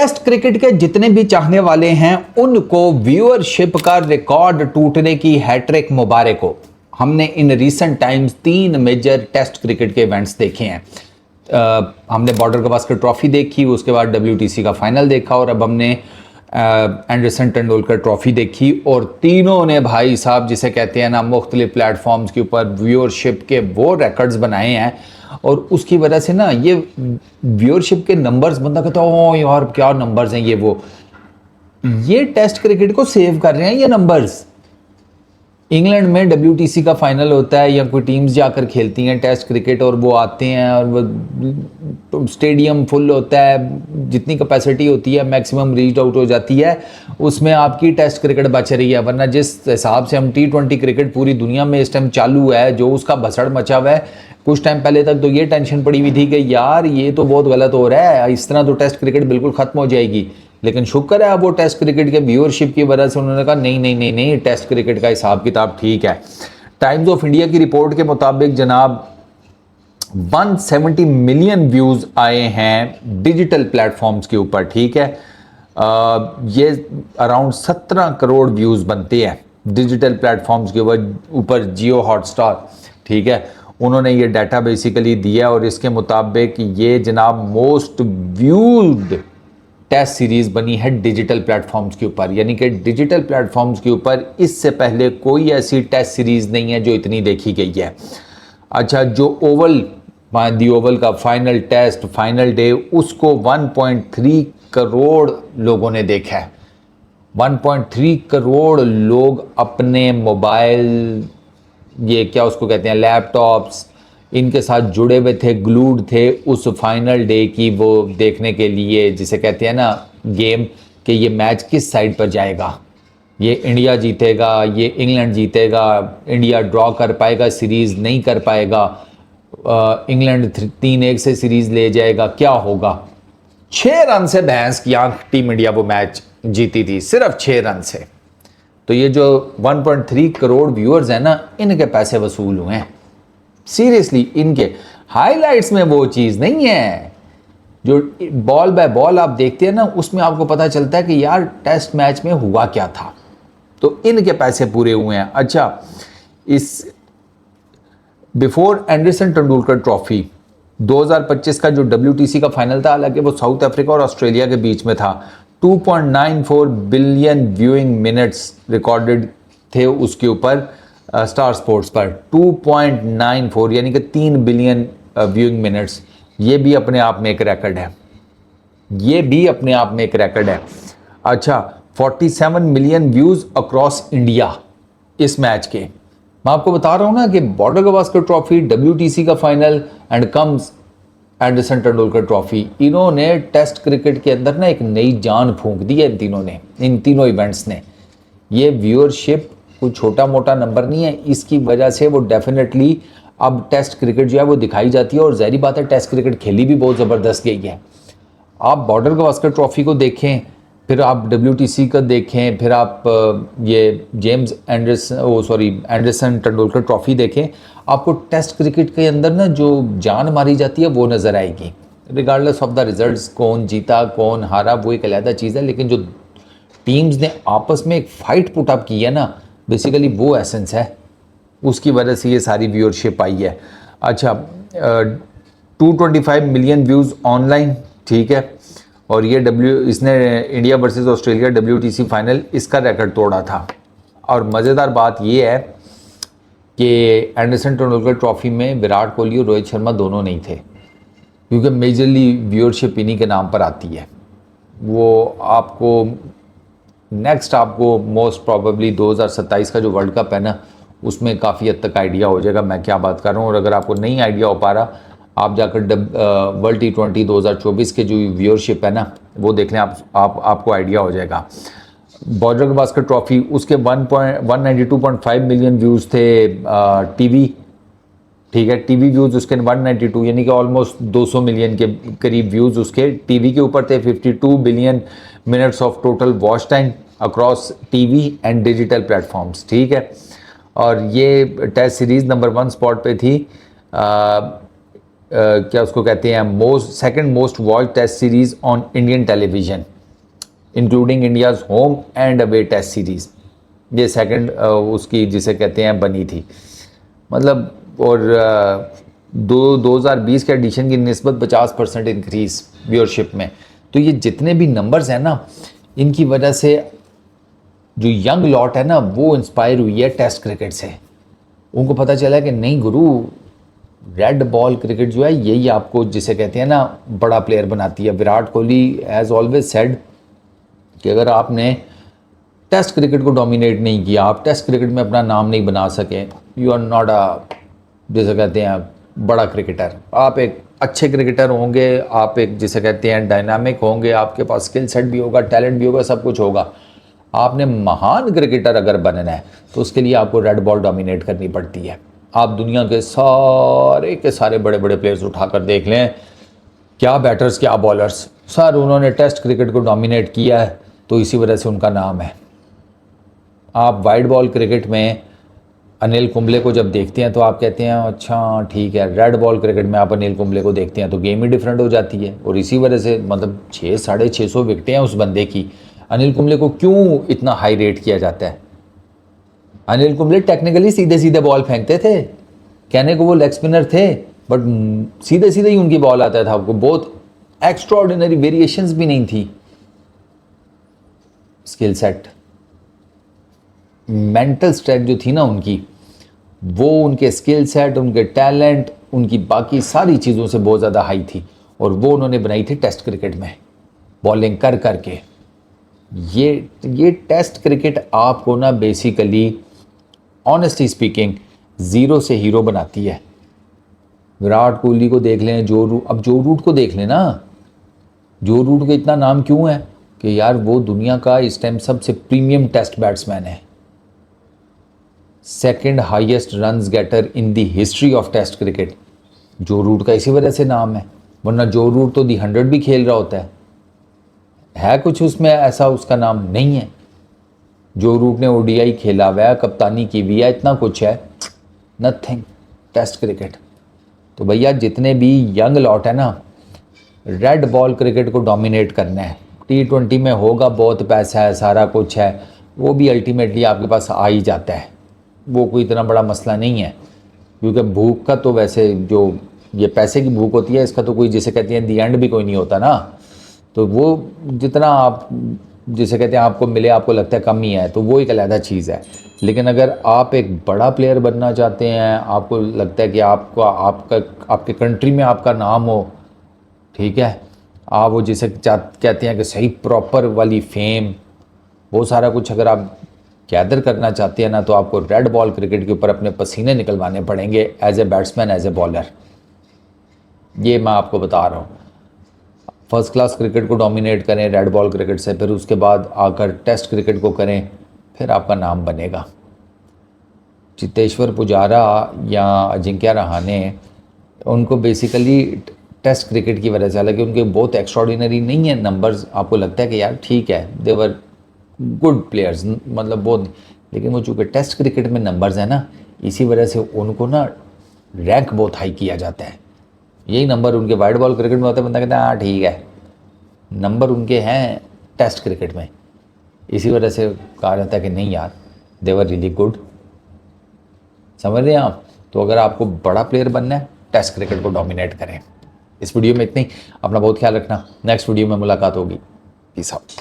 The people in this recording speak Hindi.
टेस्ट क्रिकेट के जितने भी चाहने वाले हैं उनको व्यूअरशिप का रिकॉर्ड टूटने की हैट्रिक मुबारक हो। हमने इन recent times 3 major test cricket के इवेंट्स देखे हैं। हमने बॉर्डर गवास्कर ट्रॉफी देखी, उसके बाद WTC का फाइनल देखा और अब हमने एंडरसन तेंदुलकर ट्रॉफी देखी। और तीनों ने भाई साहब जिसे कहते हैं ना मुख्तलिफ प्लेटफॉर्म्स के ऊपर व्यूअरशिप के वो रिकॉर्ड्स बनाए हैं और उसकी वजह से ना ये व्यूअरशिप के नंबर्स बंदा कहता है ओ यार क्या नंबर्स हैं ये टेस्ट क्रिकेट को सेव कर रहे हैं ये नंबर्स। इंग्लैंड में WTC का फाइनल होता है या कोई टीम्स जाकर खेलती हैं टेस्ट क्रिकेट और वो आते हैं और वो स्टेडियम फुल होता है, जितनी कैपेसिटी होती है मैक्सिमम रीच आउट हो जाती है, उसमें आपकी टेस्ट क्रिकेट बच रही है। वरना जिस हिसाब से हम T20 क्रिकेट पूरी दुनिया में इस टाइम चालू है, जो उसका भसड़ मचा हुआ है, कुछ टाइम पहले तक तो ये टेंशन पड़ी हुई थी कि यार ये तो बहुत गलत हो रहा है, इस तरह तो टेस्ट क्रिकेट बिल्कुल ख़त्म हो जाएगी। लेकिन शुक्र है वो टेस्ट क्रिकेट के व्यूअरशिप की वजह से उन्होंने कहा नहीं टेस्ट क्रिकेट का हिसाब किताब ठीक है। टाइम्स ऑफ इंडिया की रिपोर्ट के मुताबिक जनाब 170 मिलियन व्यूज़ आए हैं डिजिटल प्लेटफॉर्म्स के ऊपर, ठीक है। ये अराउंड 17 करोड़ व्यूज़ बनते हैं डिजिटल प्लेटफॉर्म्स के ऊपर जियो हॉटस्टार, ठीक है। उन्होंने ये डाटा बेसिकली दिया और इसके मुताबिक ये जनाब मोस्ट व्यूड टेस्ट सीरीज़ बनी है डिजिटल प्लेटफॉर्म्स के ऊपर। यानी कि डिजिटल प्लेटफॉर्म्स के ऊपर इससे पहले कोई ऐसी टेस्ट सीरीज़ नहीं है जो इतनी देखी गई है। अच्छा, जो ओवल का फाइनल टेस्ट फाइनल डे उसको 1.3 करोड़ लोगों ने देखा है। 1.3 करोड़ लोग अपने मोबाइल, ये क्या उसको कहते हैं, लैपटॉप्स, इनके साथ जुड़े हुए थे, ग्लूड थे उस फाइनल डे की वो देखने के लिए, जिसे कहते हैं ना गेम, कि ये मैच किस साइड पर जाएगा, ये इंडिया जीतेगा, ये इंग्लैंड जीतेगा, इंडिया ड्रॉ कर पाएगा, सीरीज़ नहीं कर पाएगा, इंग्लैंड 3-1 से सीरीज़ ले जाएगा, क्या होगा। 6 रन से भैंस की आंख टीम इंडिया वो मैच जीती थी, सिर्फ 6 रन से। तो ये जो 1.3 करोड़ व्यूअर्स हैं ना, इनके पैसे वसूल हुए हैं सीरियसली। इनके हाइलाइट्स में वो चीज़ नहीं है जो बॉल बाय बॉल आप देखते हैं ना, उसमें आपको पता चलता है कि यार टेस्ट मैच में हुआ क्या था। तो इनके पैसे पूरे हुए हैं। अच्छा, इस बिफोर एंडरसन तेंदुलकर ट्रॉफी 2025 का जो WTC का फाइनल था, हालांकि वो साउथ अफ्रीका और ऑस्ट्रेलिया के बीच में था, 2.94 बिलियन व्यूइंग मिनट्स रिकॉर्डेड थे उसके ऊपर स्टार स्पोर्ट्स पर। 2.94 यानी कि 3 बिलियन व्यूइंग मिनट्स, ये भी अपने आप में एक रिकॉर्ड है, ये भी अपने आप में एक रिकॉर्ड है। अच्छा, 47 मिलियन व्यूज़ अक्रॉस इंडिया इस मैच के। मैं आपको बता रहा हूँ ना कि बॉर्डर गवास्कर ट्रॉफी, WTC का final and comes Anderson Tendulkar trophy, इन्होंने टेस्ट क्रिकेट के अंदर ना एक नई जान फूंक दी है इन तीनों इवेंट्स ने। ये व्यूअरशिप कोई छोटा मोटा नंबर नहीं है, इसकी वजह से वो डेफिनेटली अब टेस्ट क्रिकेट जो है वो दिखाई जाती है। और ज़ाहिर बात है टेस्ट क्रिकेट खेली भी बहुत ज़बरदस्त गई है। आप बॉर्डर गवास्कर ट्रॉफी को देखें, फिर आप WTC का देखें, फिर आप ये एंडरसन तेंदुलकर ट्रॉफी देखें, आपको टेस्ट क्रिकेट के अंदर ना जो जान मारी जाती है वो नज़र आएगी। रिगार्डलेस ऑफ द रिजल्ट्स, कौन जीता कौन हारा वो एक अलग चीज़ है, लेकिन जो टीम्स ने आपस में एक फ़ाइट पुट अप की है ना, बेसिकली वो एसेंस है, उसकी वजह से ये सारी व्यूअरशिप आई है। अच्छा, 225 मिलियन व्यूज़ ऑनलाइन, ठीक है। और ये इसने India versus Australia WTC final इसका रिकॉर्ड तोड़ा था। और मज़ेदार बात ये है कि एंडरसन तेंदुलकर ट्रॉफी में विराट कोहली और रोहित शर्मा दोनों नहीं थे, क्योंकि मेजरली व्यूअरशिप इन्हीं के नाम पर आती है। वो आपको नेक्स्ट आपको मोस्ट प्रॉबेबली 2027 का जो वर्ल्ड कप है ना, उसमें काफ़ी हद तक आइडिया हो जाएगा मैं क्या बात कर रहा हूँ। और अगर आपको नहीं आइडिया हो पा रहा, आप जाकर वर्ल्ड T20 2024 के जो व्यूअरशिप है ना वो देख लें, आपको आइडिया हो जाएगा। बॉर्डर गवास्कर ट्रॉफी उसके 192.5 मिलियन व्यूज़ थे टीवी, ठीक है। टीवी व्यूज़ उसके 192 यानी कि ऑलमोस्ट 200 मिलियन के करीब व्यूज़ उसके टीवी के ऊपर थे। 52 billion minutes of total watch time across TV and digital platforms, ठीक है। और ये टेस्ट सीरीज़ नंबर 1 स्पॉट पे थी क्या उसको कहते हैं, second most watch test series on Indian television including India's home and away test series. ये सेकंड उसकी जिसे कहते हैं बनी थी, मतलब। और 2020 के एडिशन की निस्बत 50% इंक्रीज़ व्यूअरशिप में। तो ये जितने भी नंबर्स हैं ना, इनकी वजह से जो यंग लॉट है ना वो इंस्पायर हुई है टेस्ट क्रिकेट से। उनको पता चला कि नहीं गुरु, रेड बॉल क्रिकेट जो है यही आपको जिसे कहते हैं ना बड़ा प्लेयर बनाती है। Virat Kohli has always said कि अगर आपने टेस्ट क्रिकेट को डोमिनेट नहीं किया, आप टेस्ट क्रिकेट में अपना नाम नहीं बना सके, यू आर नॉट जिसे कहते हैं बड़ा क्रिकेटर। आप एक अच्छे क्रिकेटर होंगे, आप एक जिसे कहते हैं डायनामिक होंगे, आपके पास स्किल सेट भी होगा, टैलेंट भी होगा, सब कुछ होगा। आपने महान क्रिकेटर अगर बनना है तो उसके लिए आपको रेड बॉल डोमिनेट करनी पड़ती है। आप दुनिया के सारे बड़े बड़े प्लेयर्स उठाकर देख लें, क्या बैटर्स क्या बॉलर्स, सर उन्होंने टेस्ट क्रिकेट को डोमिनेट किया है तो इसी वजह से उनका नाम है। आप वाइड बॉल क्रिकेट में अनिल कुंबले को जब देखते हैं तो आप कहते हैं अच्छा ठीक है। रेड बॉल क्रिकेट में आप अनिल कुंबले को देखते हैं तो गेम ही डिफरेंट हो जाती है। और इसी वजह से मतलब 600-650 विकेटें हैं उस बंदे की। अनिल कुंबले को क्यों इतना हाई रेट किया जाता है? अनिल कुंबले टेक्निकली सीधे सीधे बॉल फेंकते थे, कहने को वो लेग स्पिनर थे, बट सीधे सीधे ही उनकी बॉल आता था। आपको बहुत एक्स्ट्रा ऑर्डिनरी वेरिएशंस भी नहीं थी। स्किल सेट, मेंटल स्ट्रेंथ जो थी ना उनकी, वो उनके स्किल सेट, उनके टैलेंट, उनकी बाकी सारी चीज़ों से बहुत ज़्यादा हाई थी। और वो उन्होंने बनाई थी टेस्ट क्रिकेट में बॉलिंग कर करके। ये टेस्ट क्रिकेट आपको ना बेसिकली ऑनेस्टली स्पीकिंग ज़ीरो से हीरो बनाती है। विराट कोहली को देख लें, अब जो रूट को देख लें ना, जो रूट का इतना नाम क्यों है कि यार वो दुनिया का इस टाइम सबसे प्रीमियम टेस्ट बैट्समैन है। सेकंड हाईएस्ट रन्स गेटर इन the history of test cricket. Joe Root का इसी वजह से नाम है, वरना जो रूट तो दी 100 भी खेल रहा होता है कुछ उसमें ऐसा उसका नाम नहीं है। जो रूट ने ओडीआई खेला हुआ है, कप्तानी की हुई है, इतना कुछ है, नथिंग टेस्ट क्रिकेट। तो भैया जितने भी यंग लॉट है ना, रेड बॉल क्रिकेट को डोमिनेट करना है। T20 में होगा, बहुत पैसा है, सारा कुछ है, वो भी अल्टीमेटली आपके पास आ ही जाता है। वो कोई इतना बड़ा मसला नहीं है, क्योंकि भूख का तो वैसे जो ये पैसे की भूख होती है, इसका तो कोई जिसे कहते हैं दी एंड भी कोई नहीं होता ना। तो वो जितना आप जिसे कहते हैं आपको मिले, आपको लगता है कम ही है, तो वो एक अलग चीज़ है। लेकिन अगर आप एक बड़ा प्लेयर बनना चाहते हैं, आपको लगता है कि आपके कंट्री में आपका नाम हो, ठीक है, आप वो जिसे कहते हैं कि सही प्रॉपर वाली फेम, वो सारा कुछ अगर आप गैदर करना चाहते हैं ना, तो आपको रेड बॉल क्रिकेट के ऊपर अपने पसीने निकलवाने पड़ेंगे as a batsman, as a bowler. ये मैं आपको बता रहा हूँ। फर्स्ट क्लास क्रिकेट को डोमिनेट करें रेड बॉल क्रिकेट से, फिर उसके बाद आकर टेस्ट क्रिकेट को करें, फिर आपका नाम बनेगा। चेतेश्वर पुजारा या अजिंक्य रहाणे, उनको बेसिकली टेस्ट क्रिकेट की वजह से, हालांकि उनके बहुत एक्स्ट्राऑर्डिनरी नहीं है नंबर्स, आपको लगता है कि यार ठीक है देवर गुड प्लेयर्स, मतलब बहुत, लेकिन वो चूँकि टेस्ट क्रिकेट में नंबर्स हैं ना, इसी वजह से उनको ना रैंक बहुत हाई किया जाता है। यही नंबर उनके वाइड बॉल क्रिकेट में होता है, बंदा कहता है हाँ ठीक है, नंबर उनके हैं टेस्ट क्रिकेट में, इसी वजह से कहा जाता है कि नहीं यार देवर रियली गुड। समझ रहे हैं आप? तो अगर आपको बड़ा प्लेयर बनना है, टेस्ट क्रिकेट को डोमिनेट करें। इस वीडियो में इतनी, अपना बहुत ख्याल रखना, नेक्स्ट वीडियो में मुलाकात होगी। Peace out.